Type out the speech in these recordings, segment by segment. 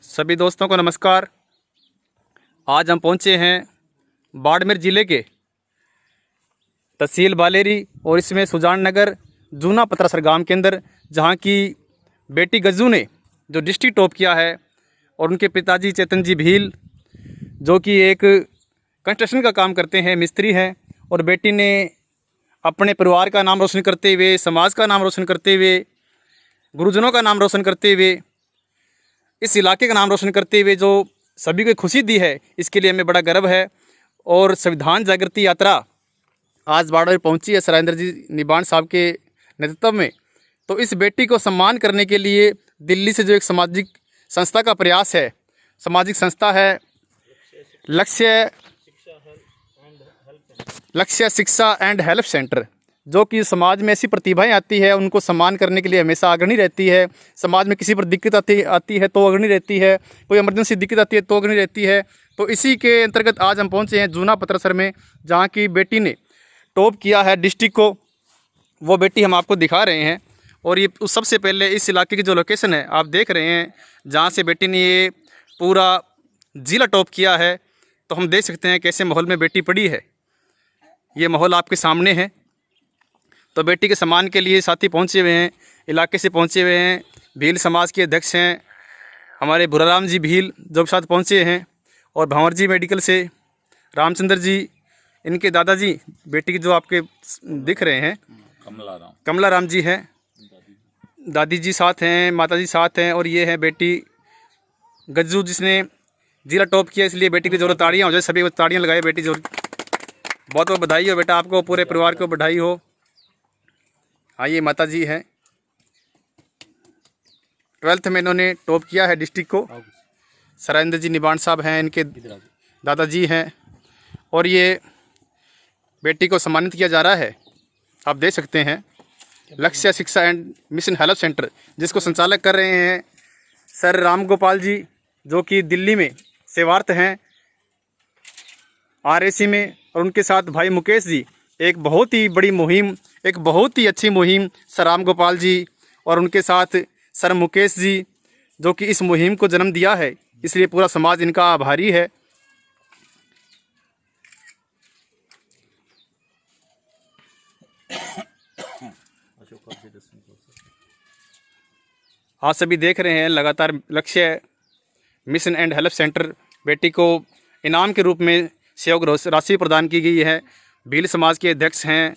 सभी दोस्तों को नमस्कार। आज हम पहुंचे हैं बाड़मेर ज़िले के तहसील बालेरी और इसमें सुजान नगर जूना पतरासर गांव के अंदर, जहां की बेटी गज्जू ने जो डिस्ट्रिक्ट टॉप किया है और उनके पिताजी चेतन जी भील जो कि एक कंस्ट्रक्शन का काम करते हैं, मिस्त्री हैं, और बेटी ने अपने परिवार का नाम रोशन करते हुए, समाज का नाम रोशन करते हुए, गुरुजनों का नाम रोशन करते हुए, इस इलाके का नाम रोशन करते हुए जो सभी को खुशी दी है, इसके लिए हमें बड़ा गर्व है। और संविधान जागृति यात्रा आज बाड़मेर पहुंची है सराइंदर जी निबाण साहब के नेतृत्व में। तो इस बेटी को सम्मान करने के लिए दिल्ली से जो एक सामाजिक संस्था का प्रयास है, सामाजिक संस्था है लक्ष्य शिक्षा एंड हेल्प सेंटर, जो कि समाज में ऐसी प्रतिभाएं आती है उनको सम्मान करने के लिए हमेशा अग्रणी रहती है। समाज में किसी पर दिक्कत आती है तो अग्रणी रहती है, कोई इमरजेंसी दिक्कत आती है तो अग्रणी रहती है। तो इसी के अंतर्गत आज हम पहुंचे हैं जूना पतरासर में, जहां की बेटी ने टॉप किया है डिस्ट्रिक्ट को। वो बेटी हम आपको दिखा रहे हैं। और ये सबसे पहले इस इलाके की जो लोकेशन है आप देख रहे हैं, जहाँ से बेटी ने ये पूरा ज़िला टॉप किया है। तो हम देख सकते हैं कैसे माहौल में बेटी पड़ी है। ये माहौल आपके सामने है। तो बेटी के सम्मान के लिए साथी पहुंचे हुए हैं, इलाके से पहुंचे हुए हैं। भील समाज के अध्यक्ष हैं हमारे भूराराम जी भील जो साथ पहुंचे हैं, और भंवर जी मेडिकल से रामचंद्र जी, इनके दादाजी बेटी के जो आपके दिख रहे हैं कमला राम जी हैं, दादी जी साथ हैं, माता जी साथ हैं। और ये है बेटी गज्जू जिसने ज़िला टॉप किया, इसलिए बेटी की ज़रूरत ताड़ियाँ हो जाए, सभी ताड़ियाँ लगाए। बेटी जो बहुत बहुत बधाई हो बेटा, आपको पूरे परिवार को बधाई हो। हाँ, ये माता जी हैं, 12th में इन्होंने टॉप किया है डिस्ट्रिक्ट को। सराइंदर जी निबाण साहब हैं, इनके दादाजी हैं। और ये बेटी को सम्मानित किया जा रहा है, आप देख सकते हैं, लक्ष्य शिक्षा एंड मिशन हेल्प सेंटर, जिसको संचालक कर रहे हैं सर राम गोपाल जी, जो कि दिल्ली में सेवारत हैं RAC में। और उनके साथ भाई मुकेश जी, एक बहुत ही बड़ी मुहिम, एक बहुत ही अच्छी मुहिम, सर राम गोपाल जी और उनके साथ सर मुकेश जी, जो कि इस मुहिम को जन्म दिया है, इसलिए पूरा समाज इनका आभारी है। आप सभी देख रहे हैं लगातार लक्ष्य मिशन एंड हेल्प सेंटर बेटी को इनाम के रूप में सहयोग राशि प्रदान की गई है। भील समाज के अध्यक्ष हैं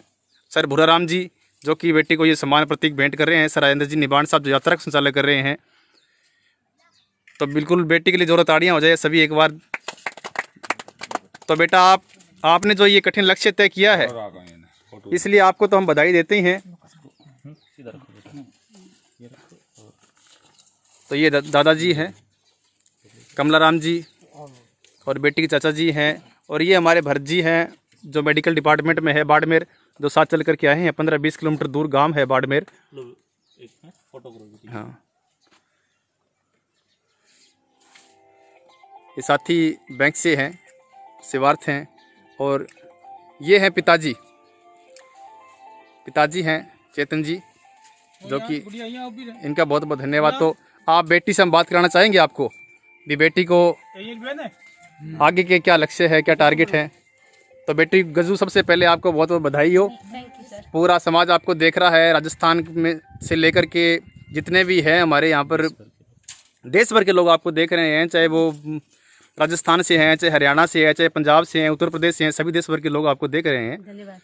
सर भूराराम जी, जो कि बेटी को ये सम्मान प्रतीक भेंट कर रहे हैं। सर राजेंद्र जी निबाण साहब जो यात्रा का संचालक कर रहे हैं। तो बिल्कुल बेटी के लिए जोरों ताड़ियाँ हो जाए सभी एक बार। तो बेटा आपने जो ये कठिन लक्ष्य तय किया है, इसलिए आपको तो हम बधाई देते ही हैं। तो ये दादाजी हैं कमला राम जी, और बेटी के चाचा जी हैं। और ये हमारे भरत जी हैं जो मेडिकल डिपार्टमेंट में है बाड़मेर, जो साथ चल कर के आए हैं। 15-20 किलोमीटर दूर गांव है बाड़मेर। हाँ, ये साथी बैंक से हैं, सेवार्थ हैं। और ये हैं पिताजी हैं चेतन जी, जो कि इनका बहुत बहुत धन्यवाद। तो आप बेटी से हम बात कराना चाहेंगे आपको भी, बेटी को आगे के क्या लक्ष्य है, क्या टारगेट है। तो बेटी गज्जू, सबसे पहले आपको बहुत बहुत बधाई हो। पूरा समाज आपको देख रहा है, राजस्थान में से लेकर के जितने भी हैं हमारे यहाँ पर, देश भर के लोग आपको देख रहे हैं, चाहे वो राजस्थान से हैं, चाहे हरियाणा से हैं, चाहे पंजाब से हैं, उत्तर प्रदेश से हैं, सभी देश भर के लोग आपको देख रहे हैं। धन्यवाद।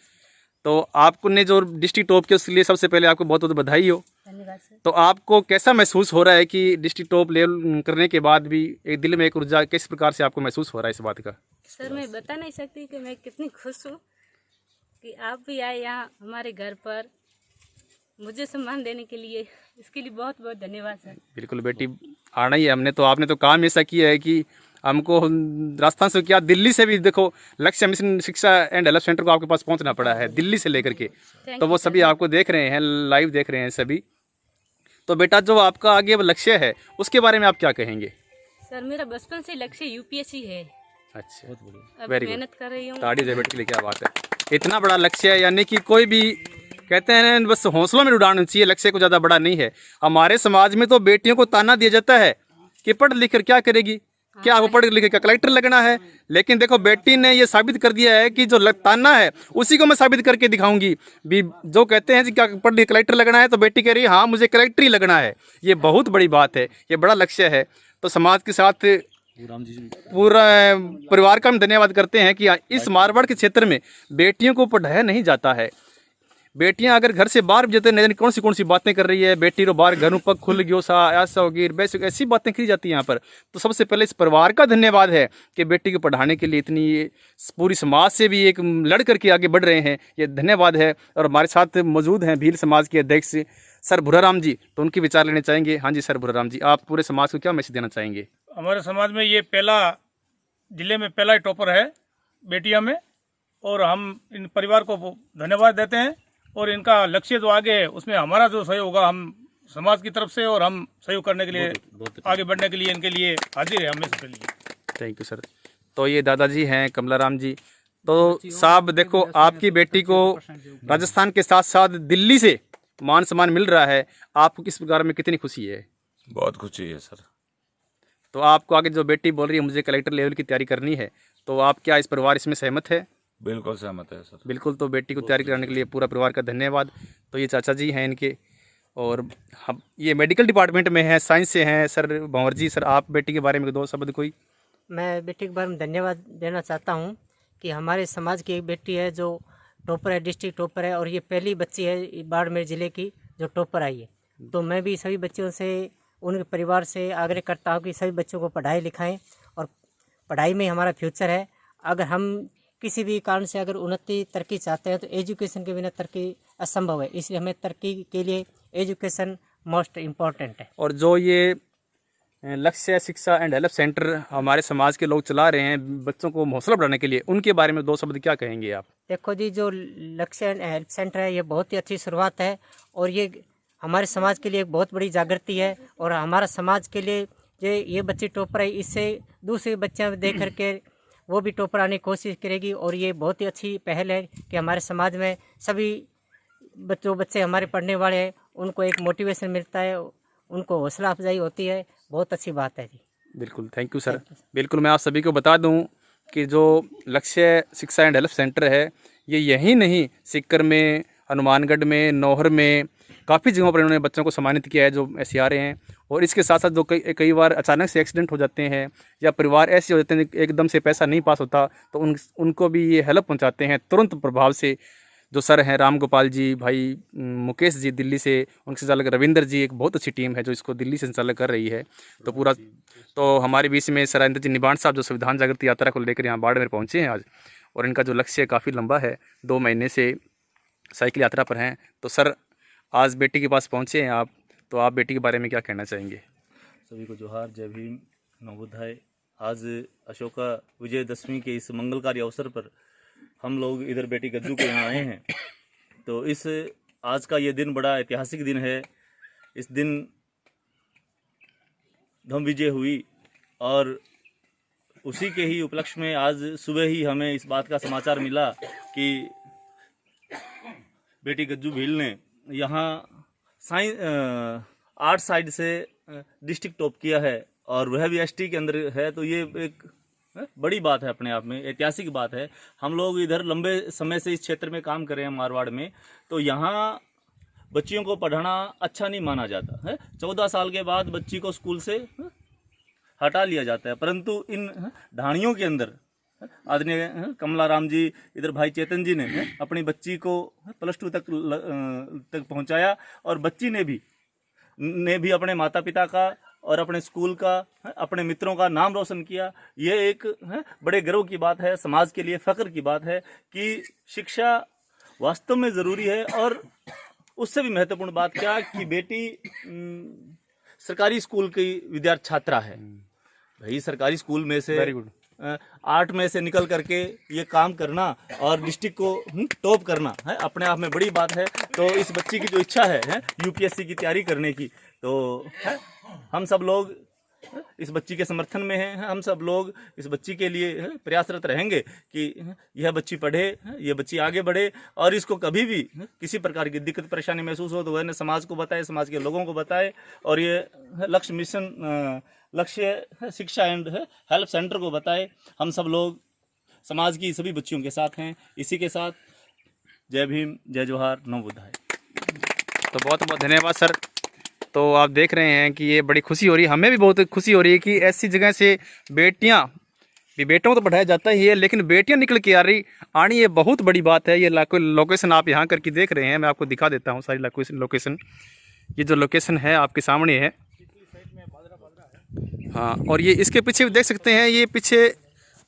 तो आपको ने जो डिस्ट्रिक्ट टॉप किया उसके लिए सबसे पहले आपको बहुत बहुत बधाई हो। धन्यवाद सर। तो आपको कैसा महसूस हो रहा है कि डिस्ट्रिक्ट टॉप लेवल करने के बाद भी एक दिल में एक ऊर्जा, किस प्रकार से आपको महसूस हो रहा है इस बात का? सर मैं बता नहीं सकती कि मैं कितनी खुश हूँ कि आप भी आए यहाँ हमारे घर पर मुझे सम्मान देने के लिए। इसके लिए बहुत बहुत धन्यवाद सर। बिल्कुल बेटी, आना ही है हमने तो। आपने तो काम ऐसा किया है कि हमको राजस्थान से क्या, दिल्ली से भी देखो, लक्ष्य मिशन शिक्षा एंड हेल्प सेंटर को आपके पास पहुंचना पड़ा है, दिल्ली से लेकर के। तो वो सभी आपको देख रहे हैं, लाइव देख रहे हैं सभी। तो बेटा, जो आपका आगे लक्ष्य है उसके बारे में आप क्या कहेंगे? सर मेरा बचपन से लक्ष्य UPSC है। अच्छा, अब वेरी मेहनत कर रही हूँ। ताड़ी दे बेटे के लिए, क्या बात है। इतना बड़ा लक्ष्य है, यानी कि कोई भी कहते हैं बस हौसलों में उड़ाना चाहिए, लक्ष्य को ज़्यादा बड़ा नहीं है। हमारे समाज में तो बेटियों को ताना दिया जाता है कि पढ़ लिख कर क्या करेगी, क्या वो पढ़ लिख कर कलेक्टर लगना है। लेकिन देखो बेटी ने ये साबित कर दिया है कि जो ताना है उसी को मैं साबित करके दिखाऊंगी भी। जो कहते हैं कि क्या पढ़ लिख कलेक्टर लगना है, तो बेटी कह रही है हाँ मुझे कलेक्टर ही लगना है। ये बहुत बड़ी बात है, ये बड़ा लक्ष्य है। तो समाज के साथ पूरा परिवार का हम धन्यवाद करते हैं कि इस मारवाड़ के क्षेत्र में बेटियों को पढ़ाया नहीं जाता है। बेटियां अगर घर से बाहर जाते नहीं कौन सी बातें कर रही है, बेटी रो बाहर घर पग खुल गयो सा ऐसा होगी बेसिक ऐसी बातें की जाती हैं यहाँ पर। तो सबसे पहले इस परिवार का धन्यवाद है कि बेटी को पढ़ाने के लिए इतनी पूरी समाज से भी एक लड़ करके आगे बढ़ रहे हैं, ये धन्यवाद है। और हमारे साथ मौजूद हैं भील समाज के अध्यक्ष सर भूराराम जी, तो उनके विचार लेने चाहेंगे। हाँ जी सर भूराराम जी, आप पूरे समाज को क्या मैसेज देना चाहेंगे? हमारे समाज में ये पहला जिले में पहला ही टॉपर है बेटियां में, और हम इन परिवार को धन्यवाद देते हैं। और इनका लक्ष्य जो आगे है उसमें हमारा जो सहयोग होगा हम समाज की तरफ से, और हम सहयोग करने के लिए आगे बढ़ने के लिए इनके लिए हाजिर है हमेशा के लिए। Thank you sir. तो ये दादाजी हैं कमलाराम जी। तो साहब देखो आपकी बेटी को राजस्थान के साथ साथ दिल्ली से मान सम्मान मिल रहा है, आपको किस प्रकार में कितनी खुशी है? बहुत खुशी है सर। तो आपको आगे जो बेटी बोल रही है मुझे कलेक्टर लेवल की तैयारी करनी है, तो आप क्या इस परिवार इसमें सहमत है? बिल्कुल सहमत है सर। बिल्कुल। तो बेटी को तैयारी कराने के लिए पूरा परिवार का धन्यवाद। तो ये चाचा जी हैं इनके, और हम ये मेडिकल डिपार्टमेंट में हैं, साइंस से हैं। सर भंवर जी, सर आप बेटी के बारे में दो शब्द कोई? मैं बेटी के बारे में धन्यवाद देना चाहता हूँ कि हमारे समाज की एक बेटी है जो टॉपर है, डिस्ट्रिक्ट टॉपर है, और ये पहली बच्ची है बाड़मेर ज़िले की जो टॉपर आई है। तो मैं भी सभी बच्चों से, उनके परिवार से आग्रह करता हूँ कि सभी बच्चों को पढ़ाई लिखाएं, और पढ़ाई में हमारा फ्यूचर है। अगर हम किसी भी कारण से अगर उन्नति तरक्की चाहते हैं तो एजुकेशन के बिना तरक्की असंभव है, इसलिए हमें तरक्की के लिए एजुकेशन मोस्ट इम्पॉर्टेंट है। और जो ये लक्ष्य शिक्षा एंड हेल्प सेंटर हमारे समाज के लोग चला रहे हैं बच्चों को हौसला बढ़ाने के लिए, उनके बारे में दो शब्द क्या कहेंगे आप? देखो जी, जो लक्ष्य एंड हेल्प सेंटर है ये बहुत ही अच्छी शुरुआत है, और ये हमारे समाज के लिए एक बहुत बड़ी जागृति है। और हमारा समाज के लिए ये बच्ची टॉपर है, इससे दूसरे बच्चे देख करके वो भी टॉपर आने की कोशिश करेगी। और ये बहुत ही अच्छी पहल है कि हमारे समाज में सभी बच्चे हमारे पढ़ने वाले हैं उनको एक मोटिवेशन मिलता है, उनको हौसला अफजाई होती है। बहुत अच्छी बात है जी। बिल्कुल, थैंक यू सर। बिल्कुल, मैं आप सभी को बता दूं कि जो लक्ष्य शिक्षा एंड हेल्प सेंटर है ये यहीं नहीं, सिक्कर में, हनुमानगढ़ में, नौहर में, काफ़ी जगहों पर इन्होंने बच्चों को सम्मानित किया है जो ऐसे आ रहे हैं। और इसके साथ साथ जो कई बार अचानक से एक्सीडेंट हो जाते हैं या परिवार ऐसे हो जाते हैं एकदम से पैसा नहीं पास होता, तो उनको भी ये हेल्प पहुंचाते हैं तुरंत प्रभाव से। जो सर हैं राम गोपाल जी, भाई मुकेश जी दिल्ली से, उनके संचालक रविंदर जी, एक बहुत अच्छी टीम है जो इसको दिल्ली से संचालक कर रही है। तो पूरा तो हमारे बीच में सराइंद्र जी निबाण साहब जो संविधान जागृति यात्रा को लेकर यहाँ बाड़मेर पहुँचे हैं आज, और इनका जो लक्ष्य काफ़ी लंबा है, 2 महीने से साइकिल यात्रा पर हैं। तो सर आज बेटी के पास पहुँचे हैं आप, तो आप बेटी के बारे में क्या कहना चाहेंगे? सभी को जोहार, जय भीम, नवोदय। आज अशोका विजयदशमी के इस मंगलकारी अवसर पर हम लोग इधर बेटी गज्जू के यहाँ आए हैं। तो इस आज का ये दिन बड़ा ऐतिहासिक दिन है। इस दिन धम विजय हुई, और उसी के ही उपलक्ष्य में आज सुबह ही हमें इस बात का समाचार मिला कि बेटी गज्जू भील ने यहाँ आर्ट साइड से डिस्ट्रिक्ट टॉप किया है, और वह भी एसटी के अंदर है। तो ये एक बड़ी बात है, अपने आप में ऐतिहासिक बात है। हम लोग इधर लंबे समय से इस क्षेत्र में काम कर रहे हैं मारवाड़ में, तो यहाँ बच्चियों को पढ़ाना अच्छा नहीं माना जाता है। 14 साल के बाद बच्ची को स्कूल से हटा लिया जाता है, परंतु इन ढाणियों के अंदर आदरणीय कमलाराम जी, इधर भाई चेतन जी ने अपनी बच्ची को +2 तक पहुंचाया, और बच्ची ने भी अपने माता पिता का और अपने स्कूल का, अपने मित्रों का नाम रोशन किया। ये एक बड़े गर्व की बात है, समाज के लिए फ़ख्र की बात है कि शिक्षा वास्तव में ज़रूरी है। और उससे भी महत्वपूर्ण बात क्या कि बेटी सरकारी स्कूल की विद्यार्थी छात्रा है। भाई सरकारी स्कूल में से वेरी गुड 8 में से निकल करके ये काम करना और डिस्ट्रिक्ट को टॉप करना है, अपने आप में बड़ी बात है। तो इस बच्ची की जो इच्छा है यूपीएससी की तैयारी करने की, तो हम सब लोग इस बच्ची के समर्थन में हैं। हम सब लोग इस बच्ची के लिए प्रयासरत रहेंगे कि यह बच्ची पढ़े, यह बच्ची आगे बढ़े, और इसको कभी भी किसी प्रकार की दिक्कत परेशानी महसूस हो तो वह समाज को बताए, समाज के लोगों को बताए। और ये लक्ष्य मिशन लक्ष्य शिक्षा एंड हेल्प सेंटर को बताए। हम सब लोग समाज की सभी बच्चियों के साथ हैं। इसी के साथ जय भीम, जय जोहार, नमो बुद्धाय। तो बहुत बहुत धन्यवाद सर। तो आप देख रहे हैं कि ये बड़ी खुशी हो रही है, हमें भी बहुत खुशी हो रही है कि ऐसी जगह से बेटियां भी, बेटों को तो बढ़ाया जाता ही है लेकिन बेटियां निकल के आनी ये बहुत बड़ी बात है। ये लोकेशन आप यहाँ करके देख रहे हैं, मैं आपको दिखा देता हूँ सारी लोकेशन। ये जो लोकेशन है आपके सामने है, हाँ। और ये इसके पीछे भी देख सकते हैं, ये पीछे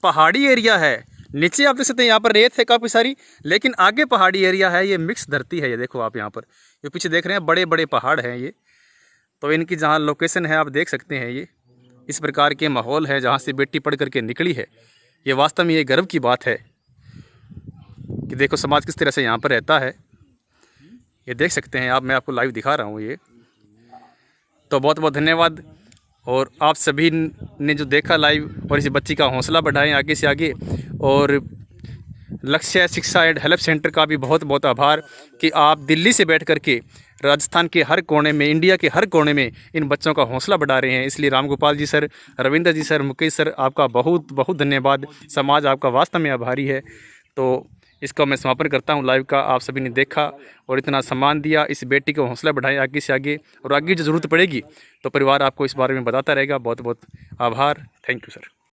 पहाड़ी एरिया है। नीचे आप देख सकते हैं यहाँ पर रेत है काफ़ी सारी, लेकिन आगे पहाड़ी एरिया है। ये मिक्स धरती है, ये देखो आप यहाँ पर, ये पीछे देख रहे हैं बड़े बड़े पहाड़ हैं ये। तो इनकी जहाँ लोकेशन है आप देख सकते हैं, ये इस प्रकार के माहौल है जहाँ से बेटी पढ़ करके निकली है। ये वास्तव में ये गर्व की बात है कि देखो समाज किस तरह से यहाँ पर रहता है। ये देख सकते हैं आप, मैं आपको लाइव दिखा रहा हूँ ये। तो बहुत बहुत धन्यवाद। और आप सभी ने जो देखा लाइव, और इस बच्ची का हौसला बढ़ाएं आगे से आगे। और लक्ष्य शिक्षा एंड हेल्प सेंटर का भी बहुत बहुत आभार कि आप दिल्ली से बैठ करके राजस्थान के हर कोने में, इंडिया के हर कोने में इन बच्चों का हौसला बढ़ा रहे हैं। इसलिए राम गोपाल जी सर, रविंद्र जी सर, मुकेश सर, आपका बहुत बहुत धन्यवाद। समाज आपका वास्तव में आभारी है। तो इसका मैं समापन करता हूँ लाइव का। आप सभी ने देखा और इतना सम्मान दिया, इस बेटी को हौसला बढ़ाएं आगे से आगे, और आगे जो ज़रूरत पड़ेगी तो परिवार आपको इस बारे में बताता रहेगा। बहुत बहुत आभार। Thank you sir.